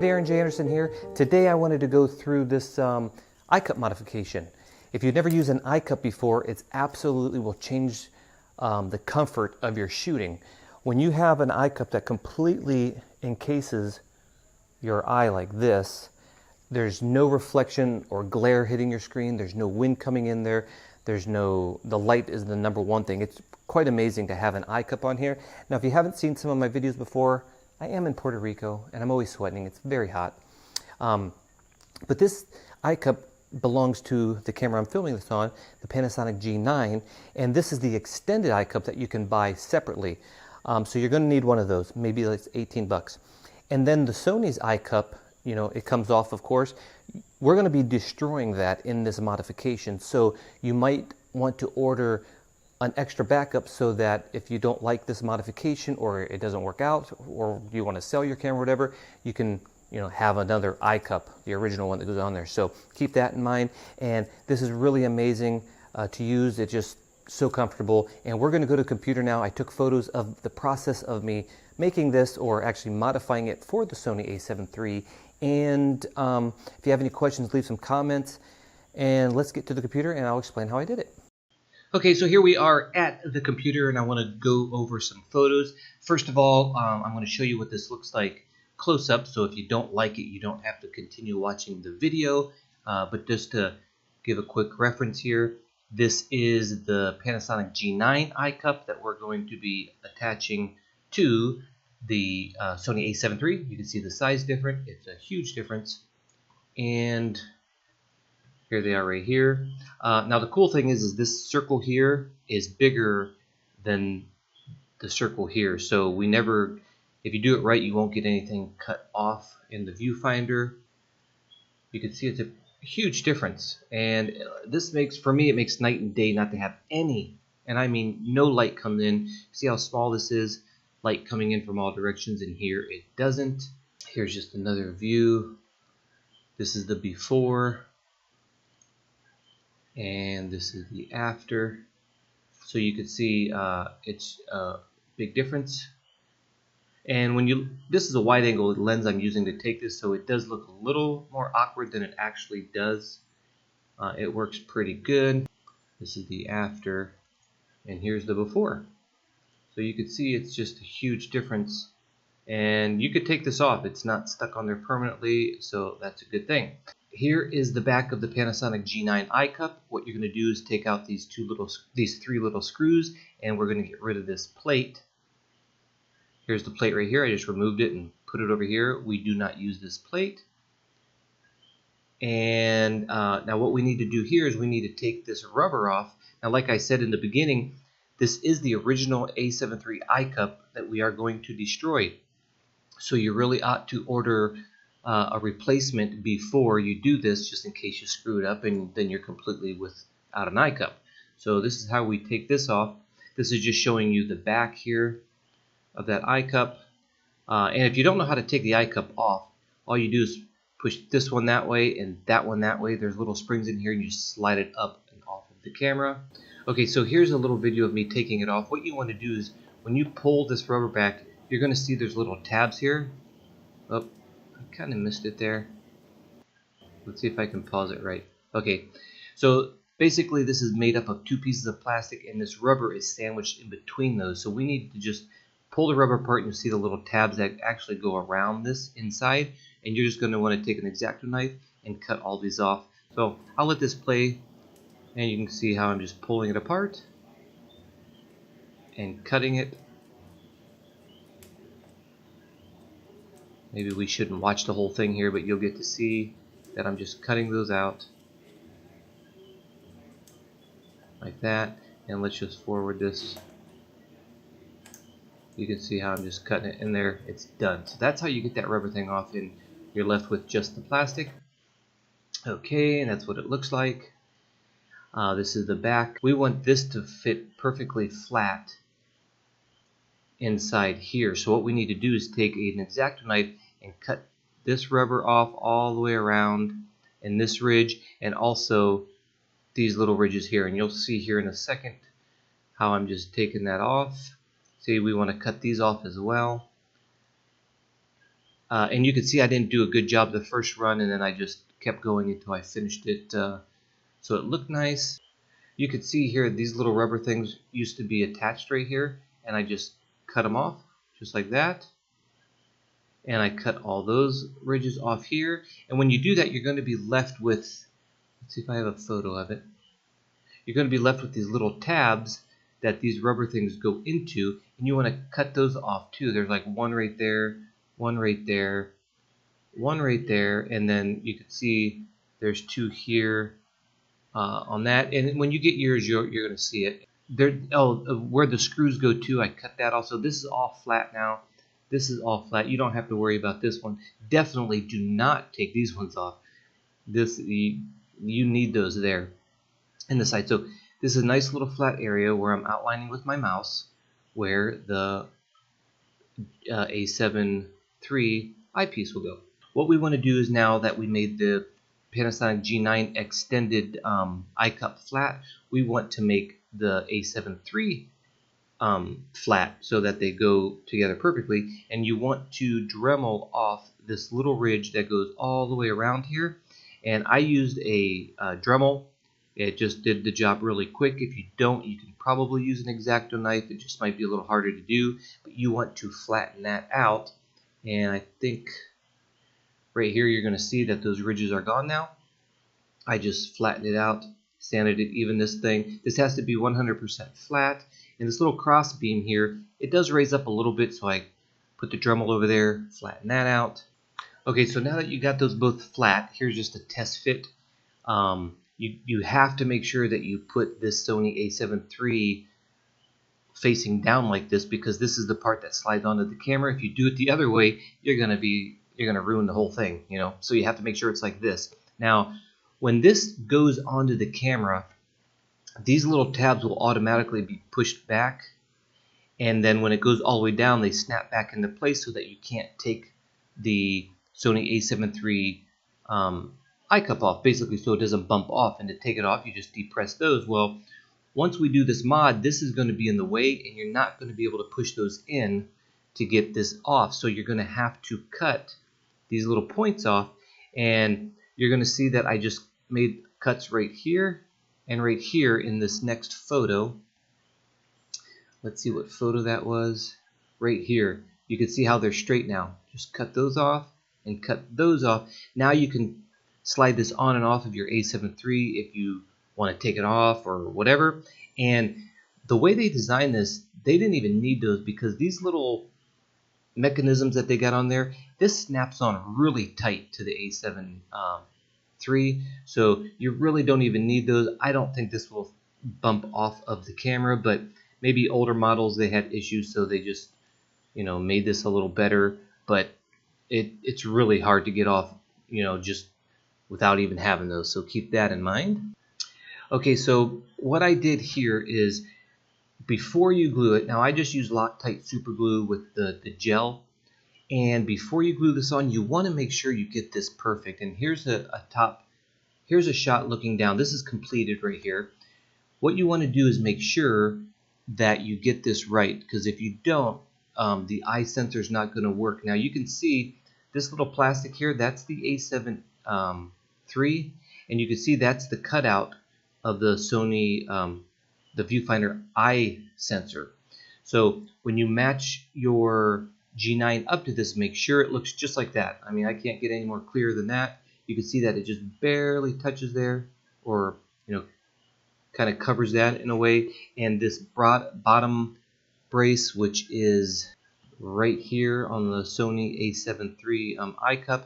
Aaron J. Anderson here. Today I wanted to go through this EyeCup modification. If you've never used an EyeCup before, it absolutely will change the comfort of your shooting. When you have an EyeCup that completely encases your eye like this, there's no reflection or glare hitting your screen. There's no wind coming in there. The light is the number one thing. It's quite amazing to have an EyeCup on here. Now, if you haven't seen some of my videos before, I am in Puerto Rico and I'm always sweating. It's very hot. But this EyeCup belongs to the camera I'm filming this on, the Panasonic G9, and this is the extended EyeCup that you can buy separately. So you're going to need one of those, maybe like 18 bucks. And then the Sony's EyeCup, you know, it comes off, of course. We're going to be destroying that in this modification. So you might want to order an extra backup so that if you don't like this modification or it doesn't work out or you want to sell your camera or whatever, you can, you know, have another EyeCup, the original one that goes on there. So keep that in mind. And this is really amazing to use. It's just so comfortable. And we're going to go to the computer now. I took photos of the process of me making this, or actually modifying it for the Sony A7 III. And if you have any questions, leave some comments. And let's get to the computer and I'll explain how I did it. Okay, so here we are at the computer and I want to go over some photos. First of all, I'm going to show you what this looks like close up. So if you don't like it, you don't have to continue watching the video. But just to give a quick reference here, this is the Panasonic G9 EyeCup that we're going to be attaching to the Sony A7 III. You can see the size different. It's a huge difference. And here they are right here. Now the cool thing is this circle here is bigger than the circle here. So if you do it right, you won't get anything cut off in the viewfinder. You can see it's a huge difference. And this for me, it makes night and day not to have any, and I mean no light comes in. See how small this is? Light coming in from all directions, and here it doesn't. Here's just another view. This is the before. And this is the after. So you can see it's a big difference. And this is a wide angle lens I'm using to take this, so it does look a little more awkward than it actually does. It works pretty good. This is the after, and here's the before. So you can see it's just a huge difference. And you could take this off. It's not stuck on there permanently, so that's a good thing. Here is the back of the Panasonic G9 EyeCup. What you're going to do is take out these three little screws, and we're going to get rid of this plate. Here's the plate right here. I just removed it and put it over here. We do not use this plate. And now what we need to do here is we need to take this rubber off. Now, like I said in the beginning, this is the original A7 III EyeCup that we are going to destroy. So you really ought to order a replacement before you do this, just in case you screw it up and then you're completely without an EyeCup. So this is how we take this off. This is just showing you the back here of that EyeCup. And if you don't know how to take the EyeCup off, all you do is push this one that way and that one that way. There's little springs in here and you just slide it up and off of the camera. Okay, so here's a little video of me taking it off. What you want to do is when you pull this rubber back, you're going to see there's little tabs here. Oh, I kind of missed it there. Let's see if I can pause it right. Okay, so basically this is made up of two pieces of plastic and this rubber is sandwiched in between those. So we need to just pull the rubber apart and you'll see the little tabs that actually go around this inside. And you're just going to want to take an X-Acto knife and cut all these off. So I'll let this play and you can see how I'm just pulling it apart and cutting it. Maybe we shouldn't watch the whole thing here, but you'll get to see that I'm just cutting those out like that. And let's just forward this. You can see how I'm just cutting it in there. It's done. So that's how you get that rubber thing off, and you're left with just the plastic. Okay, and that's what it looks like. This is the back. We want this to fit perfectly flat inside here. So what we need to do is take an X-Acto knife and cut this rubber off all the way around, and this ridge, and also these little ridges here. And you'll see here in a second how I'm just taking that off. See, we want to cut these off as well. And you can see I didn't do a good job the first run, and then I just kept going until I finished it, so it looked nice. You could see here these little rubber things used to be attached right here, and I just cut them off just like that. And I cut all those ridges off here. And when you do that, you're going to be left with, let's see if I have a photo of it. You're going to be left with these little tabs that these rubber things go into, and you want to cut those off too. There's like one right there, one right there, one right there, and then you can see there's two here on that. And when you get yours, you're going to see it. There, where the screws go to, I cut that off. So this is all flat now. This is all flat. You don't have to worry about this one. Definitely do not take these ones off. This you need those there in the side. So this is a nice little flat area where I'm outlining with my mouse where the A7 III eyepiece will go. What we want to do is, now that we made the Panasonic G9 extended EyeCup flat, we want to make the A7 III flat so that they go together perfectly. And you want to Dremel off this little ridge that goes all the way around here. And I used a Dremel. It just did the job really quick. If you don't, you can probably use an X-Acto knife. It just might be a little harder to do, but you want to flatten that out. And I think right here you're going to see that those ridges are gone now. I just flattened it out, sanded it even. This has to be 100% flat. And this little cross beam here, it does raise up a little bit, so I put the Dremel over there, flatten that out. Okay, so now that you got those both flat, here's just a test fit. You have to make sure that you put this Sony A7 III facing down like this, because this is the part that slides onto the camera. If you do it the other way, you're gonna ruin the whole thing, you know. So you have to make sure it's like this. Now, when this goes onto the camera, these little tabs will automatically be pushed back, and then when it goes all the way down, they snap back into place so that you can't take the Sony A7 III EyeCup off, basically, so it doesn't bump off. And to take it off, you just depress those. Well, once we do this mod, this is going to be in the way, and you're not going to be able to push those in to get this off. So you're going to have to cut these little points off, and you're going to see that I just made cuts right here and right here in this next photo. Let's see what photo that was. Right here. You can see how they're straight now. Just cut those off and cut those off. Now you can slide this on and off of your A7 III if you want to take it off or whatever. And the way they designed this, they didn't even need those, because these little mechanisms that they got on there, this snaps on really tight to the A7 III, so you really don't even need those. I don't think this will bump off of the camera, but maybe older models, they had issues, so they just, you know, made this a little better. But it's really hard to get off, you know, just without even having those, so keep that in mind. Okay, so what I did here is, before you glue it, now I just use Loctite super glue with the gel, and before you glue this on, you want to make sure you get this perfect. And here's here's a shot looking down. This is completed right here. What you want to do is make sure that you get this right, because if you don't, the eye sensor is not going to work. Now you can see this little plastic here, that's the A7 III, and you can see that's the cutout of the Sony the viewfinder eye sensor. So when you match your G9 up to this, make sure it looks just like that. I mean, I can't get any more clear than that. You can see that it just barely touches there, or, you know, kind of covers that in a way. And this bottom brace, which is right here on the Sony A7 III EyeCup,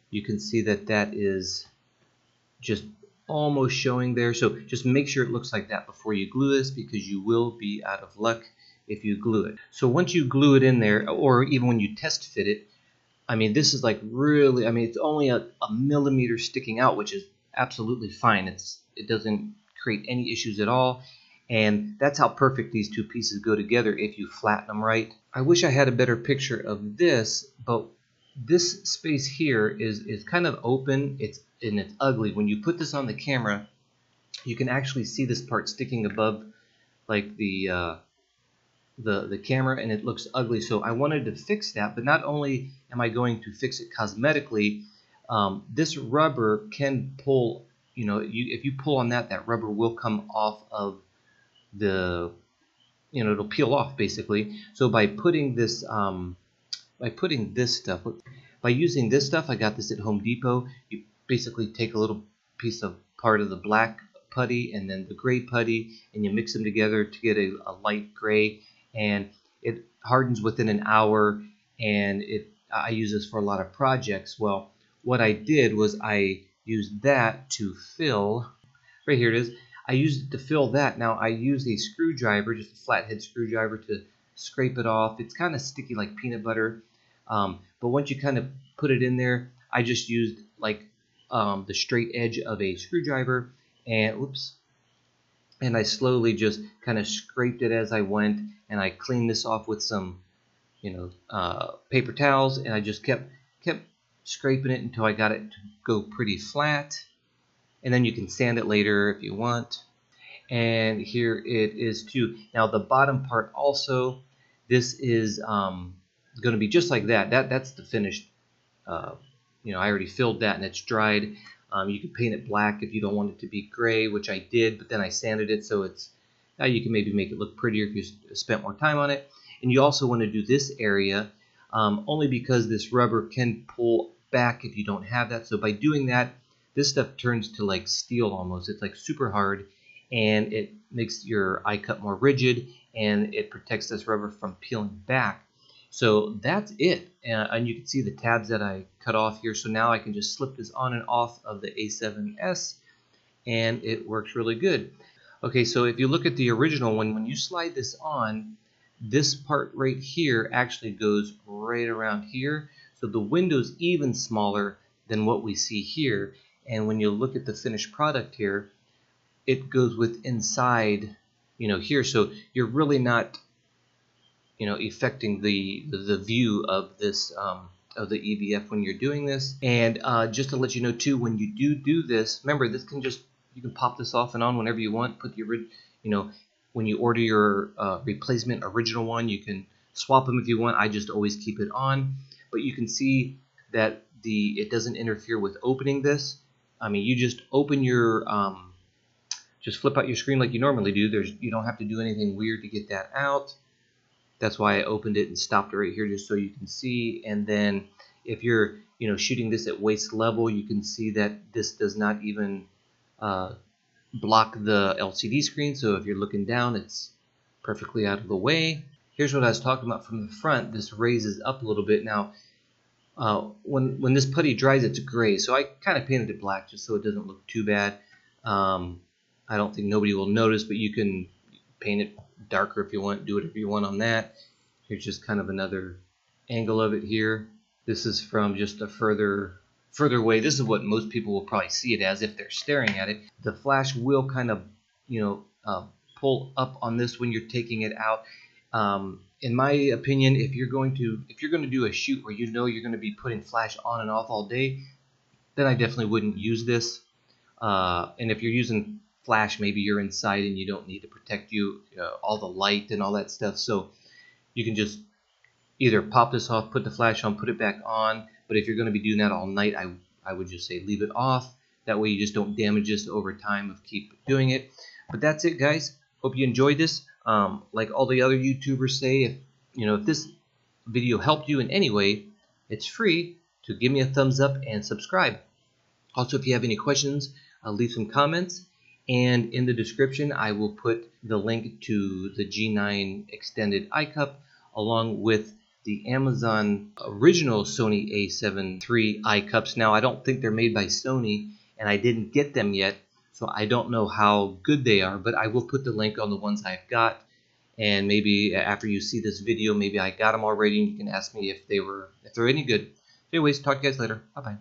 you can see that that is just almost showing there. So just make sure it looks like that before you glue this, because you will be out of luck if you glue it. So once you glue it in there, or even when you test fit it, I mean, this is like really, I mean, it's only a millimeter sticking out, which is absolutely fine. It doesn't create any issues at all. And that's how perfect these two pieces go together if you flatten them right. I wish I had a better picture of this, but this space here is kind of open. It's ugly. When you put this on the camera, you can actually see this part sticking above, like the the camera and it looks ugly. So I wanted to fix that, but not only am I going to fix it cosmetically, this rubber can pull, if you pull on that, that rubber will come off of the, it'll peel off basically. So by putting this, by using this stuff, I got this at Home Depot. You basically take a little piece of part of the black putty and then the gray putty, and you mix them together to get a light gray, and it hardens within an hour. And I use this for a lot of projects. Well, what I did was I used that to fill, right here it is, I used it to fill that. Now I used a screwdriver, just a flathead screwdriver, to scrape it off. It's kind of sticky like peanut butter, but once you kind of put it in there, I just used like the straight edge of a screwdriver, and and I slowly just kind of scraped it as I went, and I cleaned this off with some paper towels, and I just kept scraping it until I got it to go pretty flat. And then you can sand it later if you want. And here it is too. Now the bottom part also, this is going to be just like that. That's the finished. I already filled that and it's dried. You can paint it black if you don't want it to be gray, which I did, but then I sanded it so it's. You can maybe make it look prettier if you spent more time on it. And you also want to do this area only because this rubber can pull back if you don't have that. So by doing that, this stuff turns to like steel almost. It's like super hard, and it makes your EyeCup more rigid, and it protects this rubber from peeling back. So that's it. And you can see the tabs that I cut off here. So now I can just slip this on and off of the A7S, and it works really good. Okay, so if you look at the original one, when you slide this on, this part right here actually goes right around here. So the window's even smaller than what we see here. And when you look at the finished product here, it goes with inside, here. So you're really not, affecting the view of this of the EVF when you're doing this. And just to let you know too, when you do this, remember this can you can pop this off and on whenever you want. Put the when you order your replacement original one, you can swap them if you want. I just always keep it on. But you can see that it doesn't interfere with opening this. I mean, you just open your, just flip out your screen like you normally do. You don't have to do anything weird to get that out. That's why I opened it and stopped it right here just so you can see. And then if you're, shooting this at waist level, you can see that this does not even block the LCD screen. So if you're looking down, it's perfectly out of the way. Here's what I was talking about from the front. This raises up a little bit. Now, when this putty dries, it's gray, so I kind of painted it black just so it doesn't look too bad. I don't think nobody will notice, but you can paint it darker if you want, do whatever you want on that. Here's just kind of another angle of it here. This is from just a further away. This is what most people will probably see it as if they're staring at it. The flash will kind of pull up on this when you're taking it out. In my opinion, if you're going to do a shoot where you're going to be putting flash on and off all day, then I definitely wouldn't use this. And if you're using flash, maybe you're inside and you don't need to protect all the light and all that stuff. So you can just either pop this off, put the flash on, put it back on. But if you're going to be doing that all night, I would just say leave it off. That way you just don't damage this over time of keep doing it. But that's it, guys. Hope you enjoyed this. Like all the other YouTubers say, if this video helped you in any way, it's free to give me a thumbs up and subscribe. Also, if you have any questions, leave some comments. And in the description, I will put the link to the G9 extended EyeCup along with the Amazon original Sony A7 III EyeCups. Now, I don't think they're made by Sony, and I didn't get them yet, so I don't know how good they are, but I will put the link on the ones I've got. And maybe after you see this video, maybe I got them already, and you can ask me if they're any good. Anyways, talk to you guys later. Bye-bye.